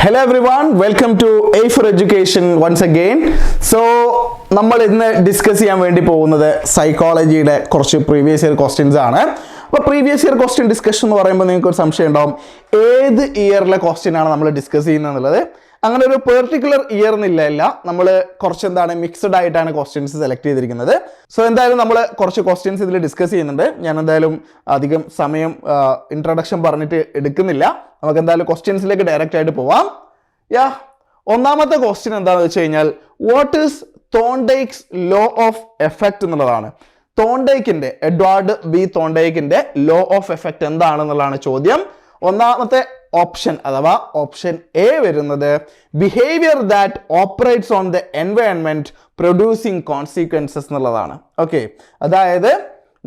Hello everyone, welcome to A for Education once again. So, നമ്മൾ ഇന്ന് discuss ചെയ്യാൻ വേണ്ടി പോകുന്നത് സൈക്കോളജിയുടെ കുറച്ച് പ്രീവിയസ് ഇയർ ക്വസ്റ്റ്യൻസ് ആണ്. അപ്പോൾ പ്രീവിയസ് ഇയർ ക്വസ്റ്റ്യൻ ഡിസ്കഷൻ എന്ന് പറയുമ്പോൾ നിങ്ങൾക്ക് ഒരു സംശയം ഉണ്ടാവും, ഏത് ഇയറിലെ ക്വസ്റ്റ്യൻ ആണ് നമ്മൾ ഡിസ്കസ് ചെയ്യുന്നത് എന്നുള്ളത്. അങ്ങനെ ഒരു പെർട്ടിക്കുലർ ഇയർ എന്നില്ല, നമ്മൾ കുറച്ച് എന്താണ് മിക്സ്ഡ് ആയിട്ടാണ് ക്വസ്റ്റ്യൻസ് സെലക്ട് ചെയ്തിരിക്കുന്നത്. സോ എന്തായാലും നമ്മൾ കുറച്ച് ക്വസ്റ്റ്യൻസ് ഇതിൽ ഡിസ്കസ് ചെയ്യുന്നുണ്ട്. ഞാൻ എന്തായാലും അധികം സമയം ഇൻട്രൊഡക്ഷൻ പറഞ്ഞിട്ട് എടുക്കുന്നില്ല. നമുക്ക് എന്തായാലും ക്വസ്റ്റ്യൻസിലേക്ക് ഡയറക്റ്റ് ആയിട്ട് പോവാം. ഒന്നാമത്തെ ക്വസ്റ്റ്യൻ എന്താണെന്ന് വെച്ച് കഴിഞ്ഞാൽ, what is Thorndike's law of effect എന്നുള്ളതാണ്. തോണ്ടൈക്കിന്റെ, എഡ്വാർഡ് ബി തോണ്ടൈക്കിന്റെ ലോ ഓഫ് എഫക്റ്റ് എന്താണെന്നുള്ളതാണ് ചോദ്യം. ഒന്നാമത്തെ ഓപ്ഷൻ അഥവാ ഓപ്ഷൻ എ വരുന്നത് behaviour that operates on the environment producing consequences എന്നുള്ളതാണ്. ഓക്കെ, അതായത്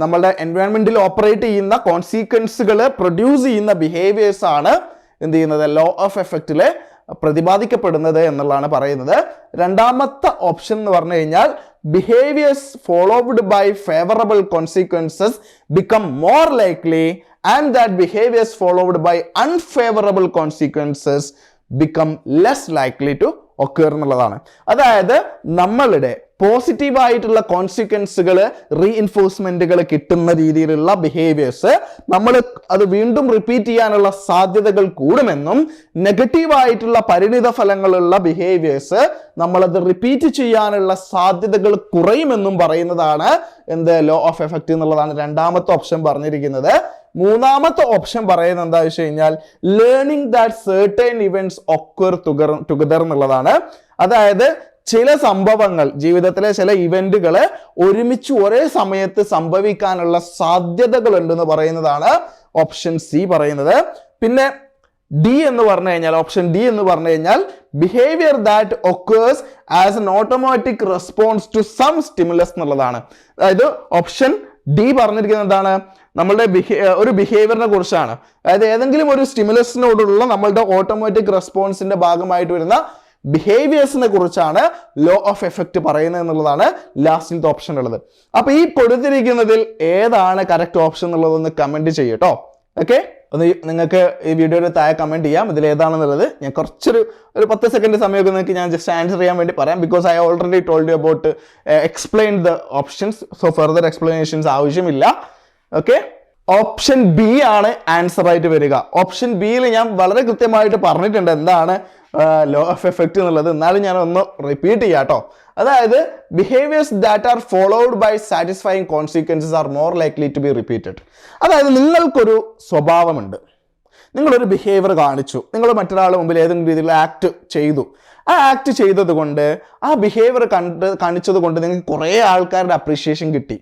നമ്മളുടെ എൻവയൺമെന്റിൽ ഓപ്പറേറ്റ് ചെയ്യുന്ന കോൺസിക്വൻസുകൾ പ്രൊഡ്യൂസ് ചെയ്യുന്ന ബിഹേവിയേഴ്സ് ആണ് എന്ത് ചെയ്യുന്നത്, ലോ ഓഫ് എഫക്റ്റിൽ പ്രതിപാദിക്കപ്പെടുന്നത് എന്നുള്ളതാണ് പറയുന്നത്. രണ്ടാമത്തെ ഓപ്ഷൻ എന്ന് പറഞ്ഞു കഴിഞ്ഞാൽ behaviours followed by favourable consequences become more likely and that behaviors followed by unfavorable consequences become less likely to occur എന്നുള്ളതാണ്. അതായത് നമ്മളുടെ പോസിറ്റീവായിട്ടുള്ള കോൺസിക്വൻസുകൾ, റീഇൻഫോഴ്സ്മെന്റുകൾ കിട്ടുന്ന രീതിയിലുള്ള ബിഹേവിയേഴ്സ് നമ്മൾ അത് വീണ്ടും റിപ്പീറ്റ് ചെയ്യാനുള്ള സാധ്യതകൾ കൂടുമെന്നും, നെഗറ്റീവായിട്ടുള്ള പരിണിത ഫലങ്ങളുള്ള ബിഹേവിയേഴ്സ് നമ്മളത് റിപ്പീറ്റ് ചെയ്യാനുള്ള സാധ്യതകൾ കുറയുമെന്നും പറയുന്നതാണ് എന്ത്, ലോ ഓഫ് എഫക്റ്റ് എന്നുള്ളതാണ് രണ്ടാമത്തെ ഓപ്ഷൻ പറഞ്ഞിരിക്കുന്നത്. മൂന്നാമത്തെ ഓപ്ഷൻ പറയുന്നത് എന്താ വെച്ച് കഴിഞ്ഞാൽ learning that certain events occur together എന്നുള്ളതാണ്. അതായത് ചില സംഭവങ്ങൾ, ജീവിതത്തിലെ ചില ഇവന്റുകൾ ഒരുമിച്ച് ഒരേ സമയത്ത് സംഭവിക്കാനുള്ള സാധ്യതകൾ ഉണ്ടെന്ന് പറയുന്നതാണ് ഓപ്ഷൻ സി പറയുന്നത്. പിന്നെ ഡി എന്ന് പറഞ്ഞു കഴിഞ്ഞാൽ, ഓപ്ഷൻ ഡി എന്ന് പറഞ്ഞു കഴിഞ്ഞാൽ behaviour that occurs as an automatic response to some stimulus എന്നുള്ളതാണ്. അതായത് ഓപ്ഷൻ ഡി പറഞ്ഞിരിക്കുന്നത് എന്താണ്, നമ്മളുടെ ഒരു ബിഹേവിയറിനെ കുറിച്ചാണ്. അതായത് ഏതെങ്കിലും ഒരു സ്റ്റിമുലസിനോടുള്ള നമ്മളുടെ ഓട്ടോമാറ്റിക് റെസ്പോൺസിന്റെ ഭാഗമായിട്ട് വരുന്ന ബിഹേവിയേഴ്സിനെ കുറിച്ചാണ് ലോ ഓഫ് എഫക്റ്റ് പറയുന്നത് എന്നുള്ളതാണ് ലാസ്റ്റിലത്തെ ഓപ്ഷൻ ഉള്ളത്. അപ്പൊ ഈ കൊടുത്തിരിക്കുന്നതിൽ ഏതാണ് കറക്റ്റ് ഓപ്ഷൻ എന്നുള്ളതൊന്ന് കമന്റ് ചെയ്യട്ടോ. ഓക്കെ, ഒന്ന് നിങ്ങൾക്ക് ഈ വീഡിയോയുടെ താഴെ കമന്റ് ചെയ്യാം ഇതിൽ ഏതാണെന്നുള്ളത്. ഞാൻ കുറച്ചൊരു 10 സെക്കൻഡ് സമയമൊക്കെ നിങ്ങൾക്ക് ഞാൻ ജസ്റ്റ് ആൻസർ ചെയ്യാൻ വേണ്ടി പറയാം. Because I already told you about explain the options, so further explanations ആവശ്യമില്ല. ഓക്കെ, ഓപ്ഷൻ ബി ആണ് ആൻസർ ആയിട്ട് വരിക. ഓപ്ഷൻ ബിയിൽ ഞാൻ വളരെ കൃത്യമായിട്ട് പറഞ്ഞിട്ടുണ്ട് എന്താണ് ലോ ഓഫ് എഫക്റ്റ് എന്നുള്ളത്. എന്നാലും ഞാൻ ഒന്ന് റിപ്പീറ്റ് ചെയ്യാം കേട്ടോ. അതായത് behaviours that are followed by satisfying consequences are more likely to be repeated. അതായത് നിങ്ങൾക്കൊരു സ്വഭാവമുണ്ട്, നിങ്ങളൊരു ബിഹേവിയർ കാണിച്ചു, നിങ്ങൾ മറ്റൊരാളുടെ മുമ്പിൽ ഏതെങ്കിലും രീതിയിലുള്ള ആക്ട് ചെയ്തു. ആ ആക്ട് ചെയ്തത് കൊണ്ട്, ആ ബിഹേവിയർ കാണിച്ചത് കൊണ്ട് നിങ്ങൾക്ക് കുറേ ആൾക്കാരുടെ അപ്രീഷിയേഷൻ കിട്ടി.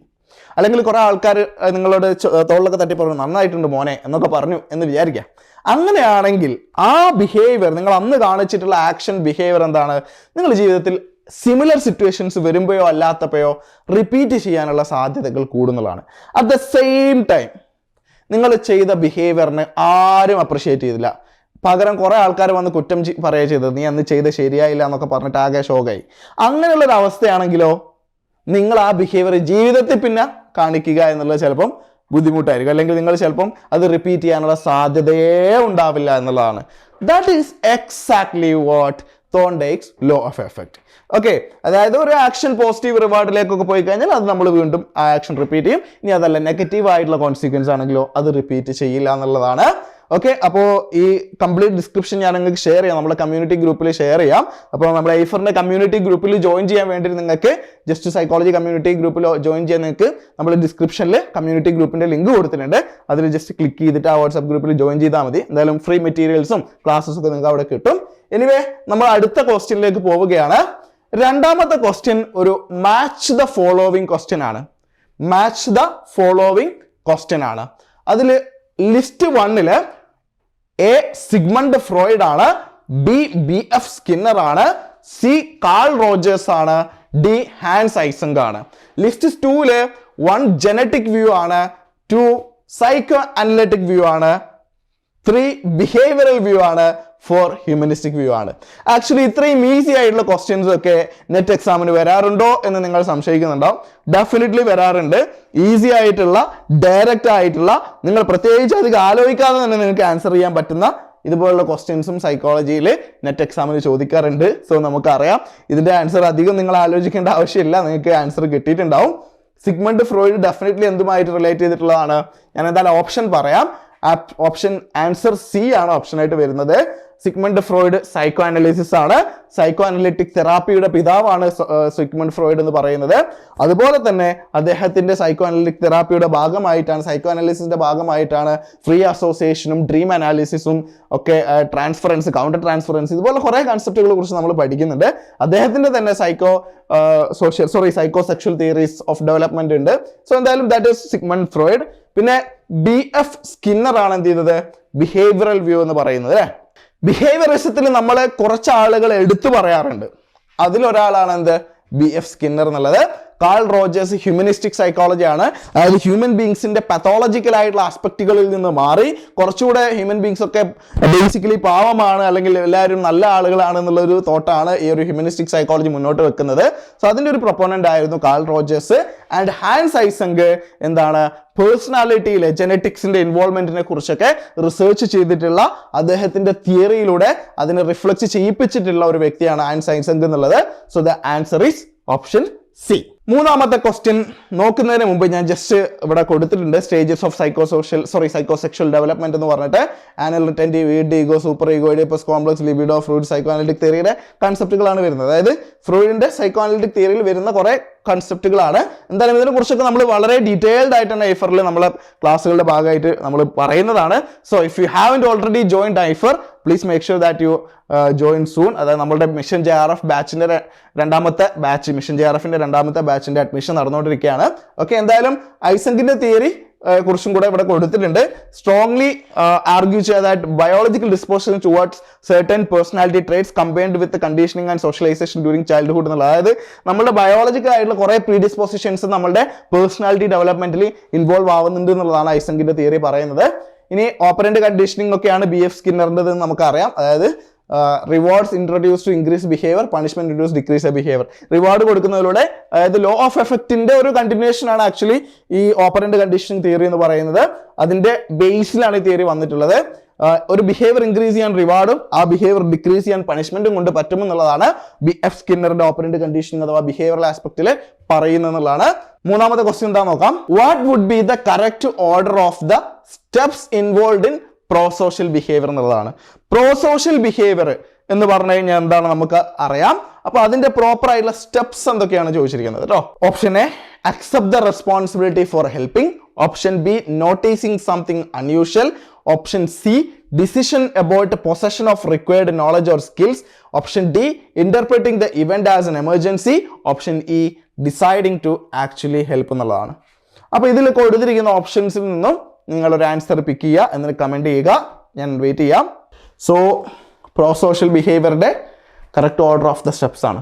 അല്ലെങ്കിൽ കുറെ ആൾക്കാർ നിങ്ങളോട് തോളിലൊക്കെ തട്ടി പറഞ്ഞു നന്നായിട്ടുണ്ട് മോനെ എന്നൊക്കെ പറഞ്ഞു എന്ന് വിചാരിക്കാം. അങ്ങനെയാണെങ്കിൽ ആ ബിഹേവിയർ, നിങ്ങൾ അന്ന് കാണിച്ചിട്ടുള്ള ആക്ഷൻ ബിഹേവിയർ എന്താണ്, നിങ്ങൾ ജീവിതത്തിൽ സിമിലർ സിറ്റുവേഷൻസ് വരുമ്പോഴോ അല്ലാത്തപ്പോഴോ റിപ്പീറ്റ് ചെയ്യാനുള്ള സാധ്യതകൾ കൂടുന്നതാണ്. അറ്റ് ദ സെയിം ടൈം നിങ്ങൾ ചെയ്ത ബിഹേവിയറിന് ആരും അപ്രിഷിയേറ്റ് ചെയ്തില്ല, പകരം കുറെ ആൾക്കാർ വന്ന് കുറ്റം പറയുക ചെയ്തത്, നീ അന്ന് ചെയ്ത് ശരിയായില്ല എന്നൊക്കെ പറഞ്ഞിട്ട് ആകെ ഷോക്കായി. അങ്ങനെയുള്ളൊരു അവസ്ഥയാണെങ്കിലോ നിങ്ങൾ ആ ബിഹേവിയർ ജീവിതത്തിൽ പിന്നെ കാണിക്കുക എന്നുള്ളത് ചിലപ്പം ബുദ്ധിമുട്ടായിരിക്കും. അല്ലെങ്കിൽ നിങ്ങൾ ചിലപ്പം അത് റിപ്പീറ്റ് ചെയ്യാനുള്ള സാധ്യതയേ ഉണ്ടാവില്ല എന്നുള്ളതാണ്. That is exactly what Thorndike's law of effect. Okay, അതായത് ഒരു ആക്ഷൻ പോസിറ്റീവ് റിവാർഡിലേക്കൊക്കെ പോയി കഴിഞ്ഞാൽ അത് നമ്മൾ വീണ്ടും ആ ആക്ഷൻ റിപ്പീറ്റ് ചെയ്യും. ഇനി അതല്ല നെഗറ്റീവ് ആയിട്ടുള്ള കോൺസിക്വൻസ് ആണെങ്കിലോ അത് റിപ്പീറ്റ് ചെയ്യില്ല എന്നുള്ളതാണ്. ഓക്കെ, അപ്പോൾ ഈ കംപ്ലീറ്റ് ഡിസ്ക്രിപ്ഷൻ ഞാൻ നിങ്ങൾക്ക് ഷെയർ ചെയ്യാം, നമ്മുടെ കമ്മ്യൂണിറ്റി ഗ്രൂപ്പിൽ ഷെയർ ചെയ്യാം. അപ്പോൾ നമ്മുടെ ഐഫറിന്റെ കമ്മ്യൂണിറ്റി ഗ്രൂപ്പിൽ ജോയിൻ ചെയ്യാൻ വേണ്ടി നിങ്ങൾക്ക് ജസ്റ്റ് സൈക്കോളജി കമ്മ്യൂണിറ്റി ഗ്രൂപ്പിൽ ജോയിൻ ചെയ്യാൻ നിങ്ങൾക്ക് നമ്മൾ ഡിസ്ക്രിപ്ഷനിൽ കമ്മ്യൂണിറ്റി ഗ്രൂപ്പിന്റെ ലിങ്ക് കൊടുത്തിട്ടുണ്ട്. അതിൽ ജസ്റ്റ് ക്ലിക്ക് ചെയ്തിട്ട് ആ വാട്സ്ആപ്പ് ഗ്രൂപ്പിൽ ജോയിൻ ചെയ്താൽ മതി. എന്തായാലും ഫ്രീ മെറ്റീരിയൽസും ക്ലാസ്സസും ഒക്കെ നിങ്ങൾക്ക് അവിടെ കിട്ടും. എനിവേ, നമ്മൾ അടുത്ത ക്വസ്റ്റ്യനിലേക്ക് പോവുകയാണ്. രണ്ടാമത്തെ ക്വസ്റ്റ്യൻ ഒരു മാച്ച് ദ ഫോളോവിങ് ക്വസ്റ്റ്യൻ ആണ്. മാച്ച് ദ ഫോളോവിങ് ക്വസ്റ്റ്യൻ ആണ്. അതിൽ ലിസ്റ്റ് 1 എ സിഗ്മണ്ട് ഫ്രോയിഡ് ആണ്, ബി എഫ് സ്കിന്നർ ആണ്, സി കാൾ റോജേഴ്സ് ആണ്, ഡി ഹാൻസ് ഐസങ്ക് ആണ്. ലിസ്റ്റ് 2 1 ജനറ്റിക് വ്യൂ ആണ്, 2 സൈക്കോ അനലിറ്റിക് വ്യൂ ആണ്, 3 ബിഹേവിയറൽ വ്യൂ ആണ്, 4 ഹ്യൂമനിസ്റ്റിക് വ്യൂ ആണ്. ആക്ച്വലി ഇത്രയും ഈസി ആയിട്ടുള്ള ക്വസ്റ്റ്യൻസ് ഒക്കെ നെറ്റ് എക്സാമിന് വരാറുണ്ടോ എന്ന് നിങ്ങൾ സംശയിക്കുന്നുണ്ടാവും. ഡെഫിനറ്റ്ലി വരാറുണ്ട്. ഈസി ആയിട്ടുള്ള, ഡയറക്റ്റ് ആയിട്ടുള്ള, നിങ്ങൾ പ്രത്യേകിച്ച് അധികം ആലോചിക്കാതെ തന്നെ നിങ്ങൾക്ക് ആൻസർ ചെയ്യാൻ പറ്റുന്ന ഇതുപോലുള്ള ക്വസ്റ്റ്യൻസും സൈക്കോളജിയിൽ നെറ്റ് എക്സാമിന് ചോദിക്കാറുണ്ട്. സോ നമുക്കറിയാം ഇതിന്റെ ആൻസർ അധികം നിങ്ങൾ ആലോചിക്കേണ്ട ആവശ്യമില്ല, നിങ്ങൾക്ക് ആൻസർ കിട്ടിയിട്ടുണ്ടാവും. സിഗ്മണ്ട് ഫ്രോയിഡ് ഡെഫിനറ്റ്ലി എന്തുമായിട്ട് റിലേറ്റ് ചെയ്തിട്ടുള്ളതാണ്? ഞാൻ എന്തായാലും ഓപ്ഷൻ പറയാം. ഓപ്ഷൻ ആൻസർ സി ആണ് ഓപ്ഷൻ ആയിട്ട് വരുന്നത്. സിഗ്മണ്ട് ഫ്രോയിഡ് സൈക്കോ അനാലിസിസ് ആണ്, സൈക്കോ അനലിറ്റിക് തെറാപ്പിയുടെ പിതാവാണ് സിഗ്മണ്ട് ഫ്രോയിഡ് എന്ന് പറയുന്നത്. അതുപോലെ തന്നെ അദ്ദേഹത്തിന്റെ സൈക്കോ അനലിറ്റിക് തെറാപ്പിയുടെ ഭാഗമായിട്ടാണ്, സൈക്കോ അനാലിസിസിന്റെ ഭാഗമായിട്ടാണ് ഫ്രീ അസോസിയേഷനും ഡ്രീം അനാലിസിസും ഒക്കെ, ട്രാൻസ്ഫറൻസ്, കൗണ്ടർ ട്രാൻസ്ഫറൻസ്, ഇതുപോലെ കുറെ കൺസെപ്റ്റുകളെ കുറിച്ച് നമ്മൾ പഠിക്കുന്നുണ്ട്. അദ്ദേഹത്തിന്റെ തന്നെ psycho sexual theories of development ഉണ്ട്. സോ എന്തായാലും ദാറ്റ് ഈസ് സിഗ്മണ്ട് ഫ്രോയിഡ്. പിന്നെ BF സ്കിന്നർ ആണ് എന്ത് ചെയ്തത്? ബിഹേവിയറൽ വ്യൂ എന്ന് പറയുന്നത് അല്ലേ. ബിഹേവിയറിസത്തിൽ നമ്മളെ കുറച്ച് ആളുകൾ എടുത്തു പറയാറുണ്ട്. അതിലൊരാളാണ് എന്ത്? BF സ്കിന്നർ എന്നുള്ളത്. കാൾ റോജേഴ്സ് ഹ്യൂമനിസ്റ്റിക് സൈക്കോളജി ആണ്. അതായത് ഹ്യൂമൻ ബീങ്സിന്റെ പത്തോളജിക്കൽ ആയിട്ടുള്ള ആസ്പെക്റ്റുകളിൽ നിന്ന് മാറി കുറച്ചുകൂടെ ഹ്യൂമൻ ബീങ്സ് ഒക്കെ ബേസിക്കലി പാവമാണ്, അല്ലെങ്കിൽ എല്ലാവരും നല്ല ആളുകളാണ് എന്നുള്ളൊരു തോട്ടാണ് ഈ ഒരു ഹ്യൂമനിസ്റ്റിക് സൈക്കോളജി മുന്നോട്ട് വെക്കുന്നത്. സോ അതിന്റെ ഒരു പ്രൊപ്പോണന്റ് ആയിരുന്നു കാൾ റോജേഴ്സ്. ആൻഡ് ഹാൻസ് ഐസങ്ക് എന്താണ്? പേഴ്സണാലിറ്റിയിലെ ജെനറ്റിക്സിന്റെ ഇൻവോൾവ്മെന്റിനെ കുറിച്ചൊക്കെ റിസർച്ച് ചെയ്തിട്ടുള്ള അദ്ദേഹത്തിന്റെ തിയറിയിലൂടെ അതിനെ റിഫ്ലക്ട് ചെയ്യിപ്പിച്ചിട്ടുള്ള ഒരു വ്യക്തിയാണ് ഹാൻസ് ഐസങ്ക് എന്നുള്ളത്. So the answer is option C. മൂന്നാമത്തെ ക്വസ്റ്റ്യൻ നോക്കുന്നതിന് മുമ്പ് ഞാൻ ജസ്റ്റ് ഇവിടെ കൊടുത്തിട്ടുണ്ട് സ്റ്റേജസ് ഓഫ് സൈക്കോസെക്ഷൽ ഡെവലപ്മെന്റ് എന്ന് പറഞ്ഞിട്ട്. Anal retentive, ego, superego, Oedipus complex, libido, Freud psychoanalytic തിയറിയുടെ കൺസെപ്റ്റുകളാണ് വരുന്നത്. അതായത് ഫ്രൂയിഡിന്റെ സൈക്കോ അനലിറ്റിക് തിയറിയിൽ വരുന്ന കുറെ കൺസെപ്റ്റുകളാണ്. എന്തായാലും ഇതിനെ കുറിച്ചൊക്കെ നമ്മൾ വളരെ ഡീറ്റെയിൽഡ് ആയിട്ടാണ് ഐഫറിൽ നമ്മളെ ക്ലാസ്സുകളുടെ ഭാഗമായിട്ട് നമ്മൾ പറയുന്നതാണ്. So if you haven't already joined Aifer, please make sure that you join soon. അതായത് നമ്മുടെ മിഷൻ JRF ബാച്ചിന്റെ രണ്ടാമത്തെ ബാച്ച്, മിഷൻ JRFന്റെ രണ്ടാമത്തെ ബാച്ചിന്റെ അഡ്മിഷൻ നടന്നുകൊണ്ടിരിക്കുകയാണ്. ഓക്കെ, എന്തായാലും ഐസങ്കിന്റെ തിയറി കുറിച്ചും കൂടെ ഇവിടെ കൊടുത്തിട്ടുണ്ട്. സ്ട്രോങ്ലി ആർഗ്യൂ ചെയ്തതായിട്ട് biological disposition towards certain personality traits combined with the conditioning and socialization during childhood എന്നുള്ളത്. അതായത് നമ്മുടെ ബയോളജിക്കൽ ആയിട്ടുള്ള കുറെ പ്രീഡിസ്പോസിഷൻസ് നമ്മുടെ പേഴ്സണാലിറ്റി ഡെവലപ്മെന്റിൽ ഇൻവോൾവ് ആവുന്നുണ്ട് എന്നുള്ളതാണ് ഐസങ്കിന്റെ തിയറി പറയുന്നത്. ഇനി ഓപ്പറന്റ് കണ്ടീഷനിങ് ഒക്കെയാണ് BF സ്കിന്നറിൻ്റെത് നമുക്കറിയാം. അതായത് rewards introduce to increase behaviour, punishment introduce decrease behaviour. Reward കൊടുക്കുന്നതിലൂടെ, അതായത് ലോ ഓഫ് എഫക്റ്റിന്റെ ഒരു കണ്ടിന്യൂഷൻ ആണ് ആക്ച്വലി ഈ ഓപ്പറന്റ് കണ്ടീഷനിങ് തിയറി എന്ന് പറയുന്നത്. അതിന്റെ ബേസിലാണ് ഈ തിയറി വന്നിട്ടുള്ളത്. ഒരു ബിഹേവിയർ ഇൻക്രീസ് ചെയ്യാൻ റിവാർഡും ആ ബിഹേവിയർ ഡിക്രീസ് ചെയ്യാൻ പണിഷ്മെന്റും കൊണ്ട് പറ്റുമെന്നുള്ളതാണ് BF സ്കിന്നറിന്റെ ഓപ്പറന്റ് കണ്ടീഷനിങ് അഥവാ ബിഹേവിയറൽ ആസ്പെക്റ്റിൽ പറയുന്നതാണ്. മൂന്നാമത്തെ ക്വസ്റ്റ്യൻ എന്താ നോക്കാം. What would be the correct order of the steps involved in prosocial behaviour എന്നുള്ളതാണ്. പ്രോസോഷ്യൽ ബിഹേവിയർ എന്ന് പറഞ്ഞു കഴിഞ്ഞാൽ എന്താണ് നമുക്ക് അറിയാം. അപ്പൊ അതിന്റെ പ്രോപ്പർ ആയിട്ടുള്ള സ്റ്റെപ്സ് എന്തൊക്കെയാണ് ചോദിച്ചിരിക്കുന്നത് കേട്ടോ. Option A, accept the responsibility for helping. Option B, noticing something unusual. Option C, decision about possession of required knowledge or skills. Option D, interpreting the event as an emergency. Option E, deciding to actually help എന്നുള്ളതാണ്. അപ്പോൾ ഇതിൽ കൊടുത്തിരിക്കുന്ന ഓപ്ഷൻസിൽ നിന്നും നിങ്ങൾ ഒരു answer പിക്ക് ചെയ്യുക, എന്നിട്ട് comment ചെയ്യുക, ഞാൻ വെയിറ്റ് ചെയ്യാം. സോ പ്രോസോഷ്യൽ ബിഹേവിയറിന്റെ correct order of the steps ആണ്.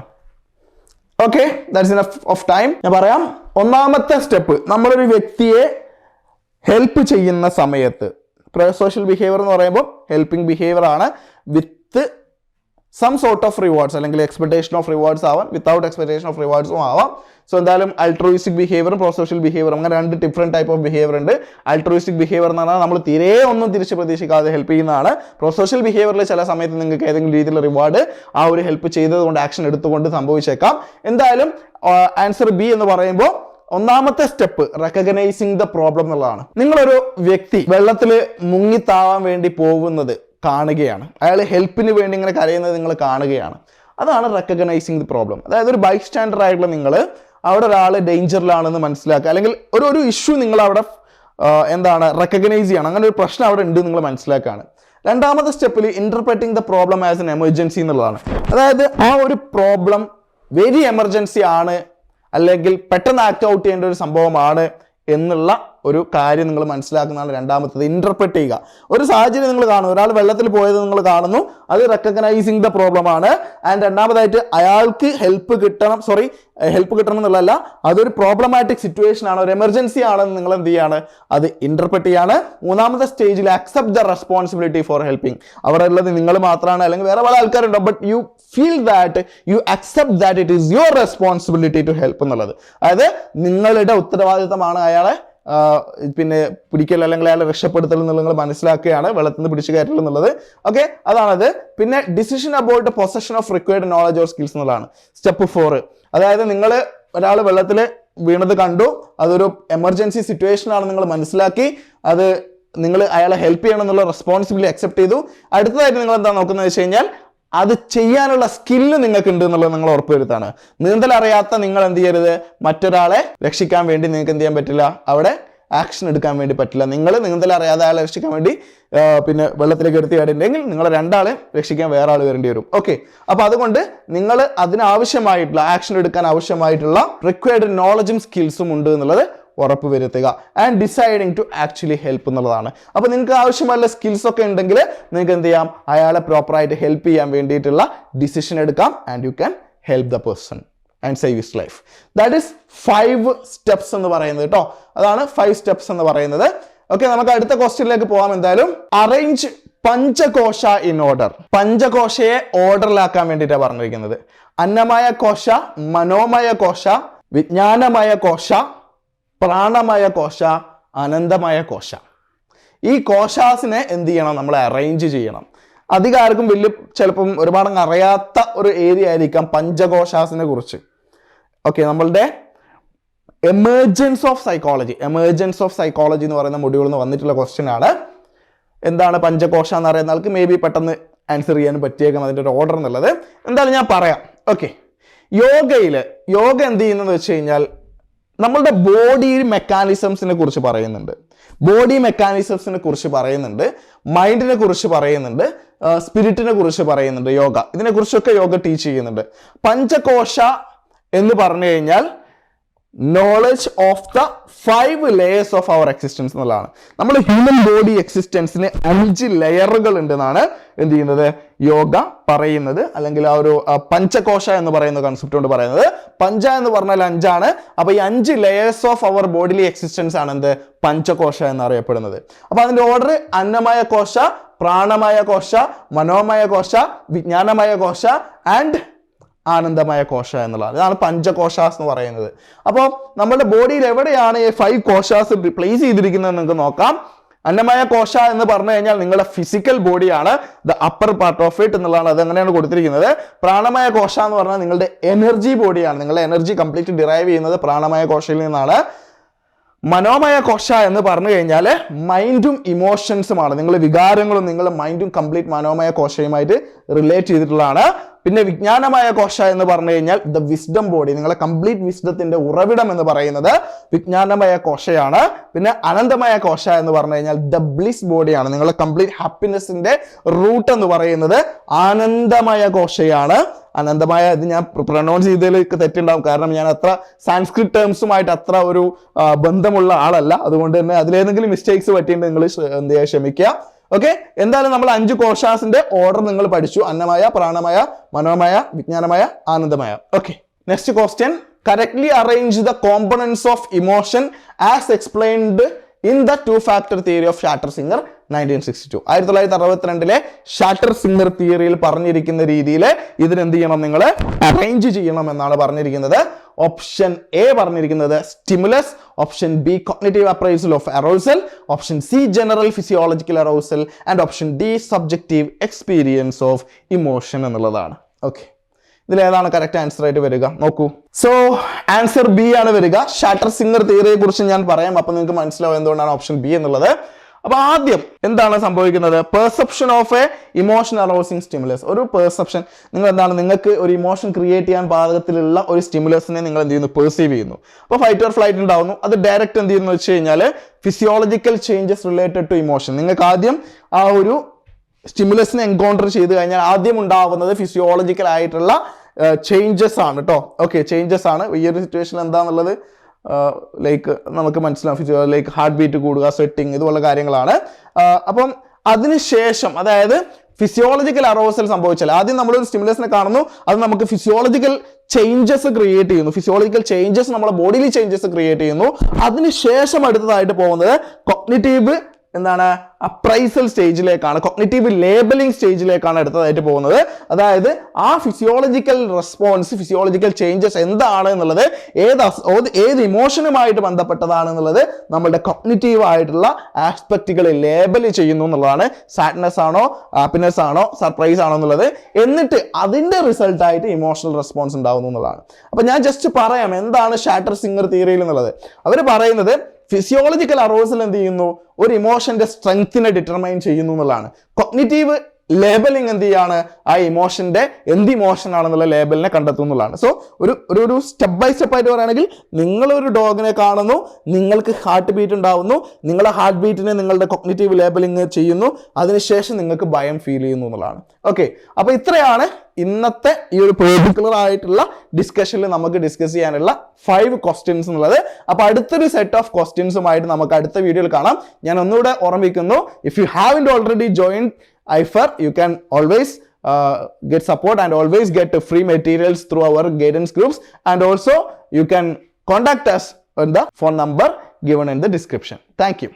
Okay, that's enough of time. ഞാൻ പറയാം. ഒന്നാമത്തെ സ്റ്റെപ്പ്, നമ്മളൊരു വ്യക്തിയെ ഹെൽപ്പ് ചെയ്യുന്ന സമയത്ത്, പ്രോസോഷ്യൽ ബിഹേവിയർ എന്ന് പറയുമ്പോൾ ഹെൽപ്പിംഗ് ബിഹേവിയർ ആണ്, with some sort of rewards, അല്ലെങ്കിൽ എക്സ്പെക്ടേഷൻ ഓഫ് റിവാർഡ്സ് ആവാം, വിത്തൗട്ട് എക്സ്പെക്ടേഷൻ ഓഫ് റിവാർഡ്സും ആവാം. സോ എന്തായാലും അൾട്രോയിസ്റ്റിക് ബിഹേവിയറും പ്രോസോഷ്യൽ ബിഹേവിയറും അങ്ങനെ രണ്ട് ഡിഫറെന്റ് ടൈപ്പ് ഓഫ് ബിഹേവിയർ ഉണ്ട്. അൾട്രോയിസ്റ്റിക് ബിഹേവിയർ എന്ന് പറഞ്ഞാൽ നമ്മൾ തീരെ ഒന്നും തിരിച്ച് പ്രതീക്ഷിക്കാതെ ഹെൽപ്പ് ചെയ്യുന്നതാണ്. പ്രോസോഷ്യൽ ബിഹേവിയറിൽ ചില സമയത്ത് നിങ്ങൾക്ക് ഏതെങ്കിലും രീതിയിലുള്ള റിവാർഡ് ആ ഒരു ഹെൽപ്പ് ചെയ്തതുകൊണ്ട്, ആക്ഷൻ എടുത്തുകൊണ്ട് സംഭവിച്ചേക്കാം. എന്തായാലും ആൻസർ ബി എന്ന് പറയുമ്പോൾ ഒന്നാമത്തെ സ്റ്റെപ്പ് റെക്കഗ്നൈസിങ് ദ പ്രോബ്ലം എന്നുള്ളതാണ്. നിങ്ങളൊരു വ്യക്തി വെള്ളത്തിൽ മുങ്ങിത്താവാൻ വേണ്ടി പോകുന്നത് കാണുകയാണ്, അയാൾ ഹെൽപ്പിന് വേണ്ടി ഇങ്ങനെ കരയുന്നത് നിങ്ങൾ കാണുകയാണ്. അതാണ് റെക്കഗ്നൈസിങ് ദി പ്രോബ്ലം. അതായത് ഒരു ബൈ സ്റ്റാൻഡർ ആയിട്ടുള്ള നിങ്ങൾ അവിടെ ഒരാൾ ഡേഞ്ചറിലാണെന്ന് മനസ്സിലാക്കുക, അല്ലെങ്കിൽ ഒരു ഇഷ്യൂ നിങ്ങൾ അവിടെ റെക്കഗ്നൈസ് ചെയ്യണം, അങ്ങനെ ഒരു പ്രശ്നം അവിടെ ഉണ്ട് നിങ്ങൾ മനസ്സിലാക്കുകയാണ്. രണ്ടാമത്തെ സ്റ്റെപ്പിൽ interpreting the problem as an emergency എന്നുള്ളതാണ്. അതായത് ആ ഒരു പ്രോബ്ലം വെരി എമർജൻസി ആണ്, അല്ലെങ്കിൽ പെട്ടെന്ന് ആക്ട് ഔട്ട് ചെയ്യേണ്ട ഒരു സംഭവമാണ് എന്നുള്ള ഒരു കാര്യം നിങ്ങൾ മനസ്സിലാക്കുന്നതാണ് രണ്ടാമത്തത്. ഇന്റർപ്രറ്റ് ചെയ്യുക. ഒരു സാഹചര്യം നിങ്ങൾ കാണുന്നു, ഒരാൾ വെള്ളത്തിൽ പോയത് നിങ്ങൾ കാണുന്നു, അത് റെക്കഗ്നൈസിങ് ദ പ്രോബ്ലം ആണ്. ആൻഡ് രണ്ടാമതായിട്ട് അയാൾക്ക് ഹെൽപ്പ് കിട്ടണം എന്നുള്ളതല്ല, അതൊരു പ്രോബ്ലമാറ്റിക് സിറ്റുവേഷൻ ആണ്, ഒരു എമർജൻസി ആണെന്ന് നിങ്ങൾ എന്ത് ചെയ്യാണ്, അത് ഇന്റർപ്രറ്റ് ചെയ്യാണ്. മൂന്നാമത്തെ സ്റ്റേജിൽ accept the responsibility for helping. അവിടെ ഉള്ളത് നിങ്ങൾ മാത്രമാണ്, അല്ലെങ്കിൽ വേറെ പല ആൾക്കാരുണ്ടോ, but you feel that you accept that it is your responsibility to help എന്നുള്ളത്. അതായത് നിങ്ങളുടെ ഉത്തരവാദിത്തമാണ് അയാളെ പിന്നെ പിടിക്കൽ അല്ലെങ്കിൽ അയാളെ രക്ഷപ്പെടുത്തൽ എന്നുള്ളത് നിങ്ങൾ മനസ്സിലാക്കുകയാണ്, വെള്ളത്തിൽ നിന്ന് പിടിച്ചു കയറ്റൽ എന്നുള്ളത്. ഓക്കെ, അതാണത്. പിന്നെ decision about possession of required knowledge or skills എന്നുള്ളതാണ് സ്റ്റെപ്പ് 4. അതായത് നിങ്ങൾ ഒരാൾ വെള്ളത്തിൽ വീണത് കണ്ടു, അതൊരു എമർജൻസി സിറ്റുവേഷൻ ആണ് നിങ്ങൾ മനസ്സിലാക്കി, അത് നിങ്ങൾ അയാളെ ഹെൽപ്പ് ചെയ്യണം എന്നുള്ള റെസ്പോൺസിബിലിറ്റി അക്സെപ്റ്റ് ചെയ്തു. അടുത്തതായിട്ട് നിങ്ങൾ എന്താ നോക്കുന്നത് വെച്ച് കഴിഞ്ഞാൽ അത് ചെയ്യാനുള്ള സ്കില്ല് നിങ്ങൾക്ക് ഉണ്ട് എന്നുള്ളത് നിങ്ങൾ ഉറപ്പുവരുത്താണ്. നീന്തൽ അറിയാത്ത നിങ്ങൾ എന്ത് ചെയ്യരുത്, മറ്റൊരാളെ രക്ഷിക്കാൻ വേണ്ടി നിങ്ങൾക്ക് എന്ത് ചെയ്യാൻ പറ്റില്ല, അവിടെ ആക്ഷൻ എടുക്കാൻ വേണ്ടി പറ്റില്ല. നിങ്ങൾ നീന്തൽ അറിയാതെ ആളെ രക്ഷിക്കാൻ വേണ്ടി പിന്നെ വെള്ളത്തിലേക്ക് എടുത്ത് ചാടിയിട്ടുണ്ടെങ്കിൽ നിങ്ങൾ രണ്ടാളെ രക്ഷിക്കാൻ വേറെ ആൾ വരേണ്ടി വരും. ഓക്കെ, അപ്പൊ അതുകൊണ്ട് നിങ്ങൾ അതിനാവശ്യമായിട്ടുള്ള ആക്ഷൻ എടുക്കാൻ ആവശ്യമായിട്ടുള്ള റിക്വയർഡ് നോളജും സ്കിൽസും ഉണ്ട് എന്നുള്ളത് ഉറപ്പ് വരുത്തുക. And deciding to actually help എന്നുള്ളതാണ്. അപ്പോൾ നിങ്ങൾക്ക് ആവശ്യമുള്ള സ്കിൽസ് ഒക്കെ ഉണ്ടെങ്കിൽ നിങ്ങൾക്ക് എന്ത് ചെയ്യാം, അയാളെ പ്രോപ്പറായിട്ട് ഹെൽപ്പ് ചെയ്യാൻ വേണ്ടിയിട്ടുള്ള ഡിസിഷൻ എടുക്കാം. And you can help the person and save his life. That is 5 steps എന്ന് പറയുന്നത് കേട്ടോ. അതാണ് 5 steps എന്ന് പറയുന്നത്. ഓക്കെ, നമുക്ക് അടുത്ത ക്വസ്റ്റ്യനിലേക്ക് പോകാം. എന്തായാലും അറേഞ്ച് പഞ്ചകോശ ഇൻ ഓർഡർ. പഞ്ചകോശയെ ഓർഡറിലാക്കാൻ വേണ്ടിയിട്ടാണ് പറഞ്ഞിരിക്കുന്നത്. അന്നമയ കോശ, മനോമയ കോശ, വിജ്ഞാനമയ കോശ, പ്രാണമയ കോശ, അനന്തമയ കോശ. ഈ കോശാസിനെ എന്ത് ചെയ്യണം, നമ്മൾ അറേഞ്ച് ചെയ്യണം. അധികം ആർക്കും ചിലപ്പം ഒരുപാട് അറിയാത്ത ഒരു ഏരിയ ആയിരിക്കാം പഞ്ചകോശാസിനെ കുറിച്ച്. ഓക്കെ, നമ്മളുടെ എമർജൻസ് ഓഫ് സൈക്കോളജി എന്ന് പറയുന്ന മൊഡ്യൂളിൽ നിന്ന് വന്നിട്ടുള്ള ക്വസ്റ്റ്യൻ ആണ്. എന്താണ് പഞ്ചകോശ എന്ന് പറയുന്ന ആൾക്ക് മേ ബി പെട്ടെന്ന് ആൻസർ ചെയ്യാൻ പറ്റിയേക്കാം അതിൻ്റെ ഒരു ഓർഡർ എന്നുള്ളത്. എന്തായാലും ഞാൻ പറയാം. ഓക്കെ, യോഗ എന്ത് ചെയ്യുന്നതെന്ന് വെച്ച് കഴിഞ്ഞാൽ നമ്മളുടെ ബോഡി മെക്കാനിസംസിനെ കുറിച്ച് പറയുന്നുണ്ട്, മൈൻഡിനെ കുറിച്ച് പറയുന്നുണ്ട്, സ്പിരിറ്റിനെ കുറിച്ച് പറയുന്നുണ്ട്. യോഗ ഇതിനെക്കുറിച്ചൊക്കെ യോഗ ടീച്ച് ചെയ്യുന്നുണ്ട്. പഞ്ചകോശ എന്ന് പറഞ്ഞു കഴിഞ്ഞാൽ knowledge of the 5 layers of our existence എന്നുള്ളതാണ്. നമ്മുടെ ഹ്യൂമൻ ബോഡി എക്സിസ്റ്റൻസിന് 5 ലെയറുകൾ ഉണ്ടെന്നാണ് എന്ത് ചെയ്യുന്നത്, യോഗ പറയുന്നത്. അല്ലെങ്കിൽ ആ ഒരു പഞ്ചകോശ എന്ന് പറയുന്ന കൺസെപ്റ്റ് കൊണ്ട് പറയുന്നത്. പഞ്ച എന്ന് പറഞ്ഞാൽ 5 ആണ്. അപ്പൊ ഈ 5 layers of our bodily existence ആണ് എന്ത്, പഞ്ചകോശ എന്നറിയപ്പെടുന്നത്. അപ്പൊ അതിന്റെ ഓർഡർ അന്നമയ കോശ, പ്രാണമയ കോശ, മനോമയ കോശ, വിജ്ഞാനമയ കോശ ആൻഡ് ആനന്ദമയ കോശ എന്നുള്ളത്. ഇതാണ് പഞ്ചകോശാസ് എന്ന് പറയുന്നത്. അപ്പോൾ നമ്മുടെ ബോഡിയിൽ എവിടെയാണ് ഈ 5 കോശാസ് പ്ലേസ് ചെയ്തിരിക്കുന്നത് നിങ്ങൾക്ക് നോക്കാം. അന്നമയ കോശ എന്ന് പറഞ്ഞു കഴിഞ്ഞാൽ നിങ്ങളുടെ ഫിസിക്കൽ ബോഡിയാണ്, the upper part of it എന്നുള്ളതാണ്. അത് അങ്ങനെയാണ് കൊടുത്തിരിക്കുന്നത്. പ്രാണമയ കോശ എന്ന് പറഞ്ഞാൽ നിങ്ങളുടെ എനർജി ബോഡിയാണ്. നിങ്ങളുടെ എനർജി കംപ്ലീറ്റ് ഡിറൈവ് ചെയ്യുന്നത് പ്രാണമയ കോശയിൽ നിന്നാണ്. മനോമയ കോശ എന്ന് പറഞ്ഞു കഴിഞ്ഞാൽ മൈൻഡും ഇമോഷൻസുമാണ്. നിങ്ങളുടെ വികാരങ്ങളും നിങ്ങളുടെ മൈൻഡും കംപ്ലീറ്റ് മനോമയ കോശയുമായിട്ട് റിലേറ്റ് ചെയ്തിട്ടുള്ളതാണ്. പിന്നെ വിജ്ഞാനമയ കോശ എന്ന് പറഞ്ഞു കഴിഞ്ഞാൽ ദ വിസ്ഡം ബോഡി, നിങ്ങളെ കംപ്ലീറ്റ് വിസ്ഡത്തിന്റെ ഉറവിടം എന്ന് പറയുന്നത് വിജ്ഞാനമയ കോശയാണ്. പിന്നെ അനന്തമയ കോശ എന്ന് പറഞ്ഞു കഴിഞ്ഞാൽ ദ ബ്ലിസ് ബോഡിയാണ്. നിങ്ങളെ കംപ്ലീറ്റ് ഹാപ്പിനെസിന്റെ റൂട്ട് എന്ന് പറയുന്നത് ആനന്ദമയ കോശയാണ്. അനന്തമായ ഇത് ഞാൻ പ്രൊനൗൺസ് ചെയ്തതിൽ തെറ്റുണ്ടാവും, കാരണം ഞാൻ അത്ര സാൻസ്ക്രിറ്റ് ടേംസുമായിട്ട് അത്ര ഒരു ബന്ധമുള്ള ആളല്ല. അതുകൊണ്ട് തന്നെ അതിലേതെങ്കിലും മിസ്റ്റേക്സ് പറ്റിയിട്ട് നിങ്ങൾ എന്ത് ചെയ്യുക, ക്ഷമിക്കുക. ഓക്കെ, എന്തായാലും നമ്മൾ 5 കോശാസിന്റെ ഓർഡർ നിങ്ങൾ പഠിച്ചു. അന്നമയ, പ്രാണമയ, മനോമയ, വിജ്ഞാനമയ, ആനന്ദമയ. Okay, next question. Correctly arrange the components of emotion as explained in the 2-factor theory of Schachter Singer 1962. 1962 Schachter Singer തിയറിയിൽ പറഞ്ഞിരിക്കുന്ന രീതിയിൽ ഇതിനെന്ത് ചെയ്യണം, നിങ്ങൾ അറേഞ്ച് ചെയ്യണം എന്നാണ് പറഞ്ഞിരിക്കുന്നത്. ഓപ്ഷൻ എ പറഞ്ഞിരിക്കുന്നത് stimulus, option B cognitive appraisal of arousal, option C general physiological arousal and option D subjective experience of emotion എന്നുള്ളതാണ്. ഓക്കെ, ഇതിലേതാണ് കറക്റ്റ് ആൻസർ ആയിട്ട് വരിക നോക്കൂ. സോ ആൻസർ ബി ആണ് വരിക. ഷാറ്റർ സിംഗർ തിയറിയെ കുറിച്ച് ഞാൻ പറയാം, അപ്പൊ നിങ്ങൾക്ക് മനസ്സിലാവും എന്തുകൊണ്ടാണ് ഓപ്ഷൻ ബി എന്നുള്ളത്. അപ്പൊ ആദ്യം എന്താണ് സംഭവിക്കുന്നത്, perception of a emotion arousing stimulus. ഒരു പെർസെപ്ഷൻ, നിങ്ങൾ എന്താണ്, നിങ്ങൾക്ക് ഒരു ഇമോഷൻ ക്രിയേറ്റ് ചെയ്യാൻ പാകത്തിലുള്ള ഒരു സ്റ്റിമുലസിനെ നിങ്ങൾ എന്ത് ചെയ്യുന്നു, പെർസീവ് ചെയ്യുന്നു. അപ്പോൾ ഫൈറ്റ് ഓർ ഫ്ലൈറ്റ് ഉണ്ടാവുന്നു. അത് ഡയറക്റ്റ് എന്ത് ചെയ്യുന്നു വെച്ച് കഴിഞ്ഞാൽ physiological changes related to emotion. നിങ്ങൾക്ക് ആദ്യം ആ ഒരു സ്റ്റിമുലസിനെ എൻകൗണ്ടർ ചെയ്ത് കഴിഞ്ഞാൽ ആദ്യം ഉണ്ടാവുന്നത് ഫിസിയോളജിക്കൽ ആയിട്ടുള്ള ചേഞ്ചസ് ആണ് കേട്ടോ. ഓക്കെ, ചേഞ്ചസ് ആണ്. ഈ ഒരു സിറ്റുവേഷൻ എന്താണെന്നുള്ളത് ലൈക്ക് നമുക്ക് മനസ്സിലാവും. ലൈക്ക് ഹാർട്ട് ബീറ്റ് കൂടുക, സ്വെറ്റിങ്, ഇതുപോലുള്ള കാര്യങ്ങളാണ്. അപ്പം അതിനുശേഷം, അതായത് ഫിസിയോളജിക്കൽ അറോസൽ സംഭവിച്ചാൽ ആദ്യം നമ്മളൊരു സ്റ്റിമുലസിനെ കാണുന്നു, അത് നമുക്ക് ഫിസിയോളജിക്കൽ ചേഞ്ചസ് ക്രിയേറ്റ് ചെയ്യുന്നു. ഫിസിയോളജിക്കൽ ചേഞ്ചസ് നമ്മളെ ബോഡിയിൽ ചേഞ്ചസ് ക്രിയേറ്റ് ചെയ്യുന്നു. അതിനുശേഷം അടുത്തതായിട്ട് പോകുന്നത് കോഗ്നിറ്റീവ് എന്താണ് അപ്രൈസൽ സ്റ്റേജിലേക്കാണ്, കൊഗ്നിറ്റീവ് ലേബലിംഗ് സ്റ്റേജിലേക്കാണ് അടുത്തതായിട്ട് പോകുന്നത്. അതായത് ആ ഫിസിയോളജിക്കൽ റെസ്പോൺസ്, ഫിസിയോളജിക്കൽ ചേഞ്ചസ് എന്താണ് എന്നുള്ളത്, ഏത് ഇമോഷനുമായിട്ട് ബന്ധപ്പെട്ടതാണ് എന്നുള്ളത് നമ്മളുടെ കൊഗ്നിറ്റീവ് ആയിട്ടുള്ള ആസ്പെക്റ്റുകൾ ലേബൽ ചെയ്യുന്നു എന്നുള്ളതാണ്. സാഡ്നെസ് ആണോ, ഹാപ്പിനെസ് ആണോ, സർപ്രൈസ് ആണോ എന്നുള്ളത്. എന്നിട്ട് അതിന്റെ റിസൾട്ട് ആയിട്ട് ഇമോഷണൽ റെസ്പോൺസ് ഉണ്ടാവുന്നു എന്നുള്ളതാണ്. അപ്പൊ ഞാൻ ജസ്റ്റ് പറയാം എന്താണ് ഷാറ്റർ സിംഗർ തിയറിയിൽ എന്നുള്ളത്. അവർ പറയുന്നത് ഫിസിയോളജിക്കൽ അറോസൽ എന്ത് ചെയ്യുന്നു, ഒരു ഇമോഷന്റെ സ്ട്രെങ്ത്തിനെ ഡിറ്റർമൈൻ ചെയ്യുന്നു എന്നുള്ളതാണ്. കൊഗ്നിറ്റീവ് ലേബലിംഗ് എന്ത് ചെയ്യാണ്, ആ ഇമോഷന്റെ എന്ത് ഇമോഷൻ ആണെന്നുള്ള ലേബലിനെ കണ്ടെത്തുന്നതാണ്. സോ ഒരു സ്റ്റെപ്പ് ബൈ സ്റ്റെപ്പ് ആയിട്ട് പറയുകയാണെങ്കിൽ, നിങ്ങളൊരു ഡോഗിനെ കാണുന്നു, നിങ്ങൾക്ക് ഹാർട്ട് ബീറ്റ് ഉണ്ടാവുന്നു, നിങ്ങളെ ഹാർട്ട് ബീറ്റിനെ നിങ്ങളുടെ കൊഗ്നിറ്റീവ് ലേബലിംഗ് ചെയ്യുന്നു, അതിനുശേഷം നിങ്ങൾക്ക് ഭയം ഫീൽ ചെയ്യുന്നു എന്നുള്ളതാണ്. ഓക്കെ, അപ്പൊ ഇത്രയാണ് ഇന്നത്തെ ഈ ഒരു പെർട്ടിക്കുലർ ആയിട്ടുള്ള ഡിസ്കഷനിൽ നമുക്ക് ഡിസ്കസ് ചെയ്യാനുള്ള 5 ക്വസ്റ്റ്യൻസ് എന്നുള്ളത്. അപ്പൊ അടുത്തൊരു സെറ്റ് ഓഫ് ക്വസ്റ്റ്യൻസുമായിട്ട് നമുക്ക് അടുത്ത വീഡിയോയിൽ കാണാം. ഞാൻ ഒന്നുകൂടെ ഓർമ്മിക്കുന്നു, if you haven't already joined IFER, you can always get support and always get free materials through our guidance groups, and also you can contact us on the phone number given in the description. Thank you.